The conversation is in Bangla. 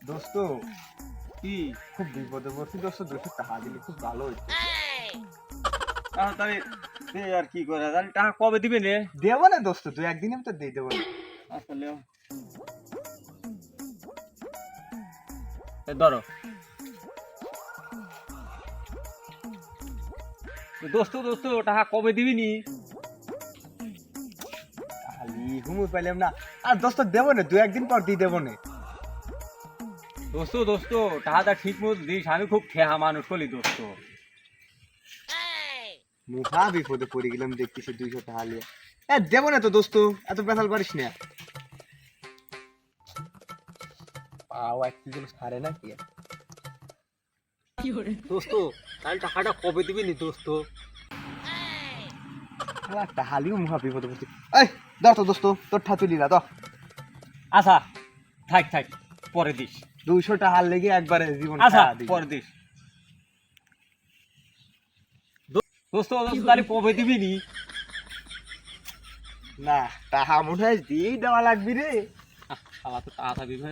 দোস্ত কি খুব বিপদে পড়ছি দোস্ত, 200 টাকা দিলে খুব ভালো হইতো। তাহলে দে আর কি করে, তাহলে টাকা কবে দিবেন রে? দেবো না দোস্ত, তুই একদিন আমি তো দিয়ে দেবো না। আসলে ধরো দোস্ত দোস্ত টাকা কবে দিবি নি? খালি ঘুমুই পাইলাম না। আর দোস্ত দেবো না, 2-1 দিন পর দিয়ে দেবো না। দোস্ত দোস্ত টাকাটা ঠিক মতো দিস, আমি খুব ঠেহা মানুষ হলি দোস্ত। মুখা বিপদে পড়ে গেলাম দেখতেছি 200 টাকা নিয়ে। দেবো না তো দোস্ত, এত পেশাল পারিস না। পাও এক কি জিনিস ছাড়ে না কি? দোস্ত তাহলে টাকাটা কবে দিবি নি দোস্ত? টাহালিও মুখা বিপদে পড়ছি। এই ধর তো দোস্ত, তোর ঠা তুলি না তো। আচ্ছা থাক থাক, পরে দিস। 200 টাকার লেগে একবারে জীবন আচ্ছা খাওয়া দিবি। পরে দিস দোস্ত দোস্ত তাহলে কবে দিবি নি? না, টাকা মনে হয় দিয়েই দেওয়া লাগবি রে। আল্লাহ তো টাকা দিবি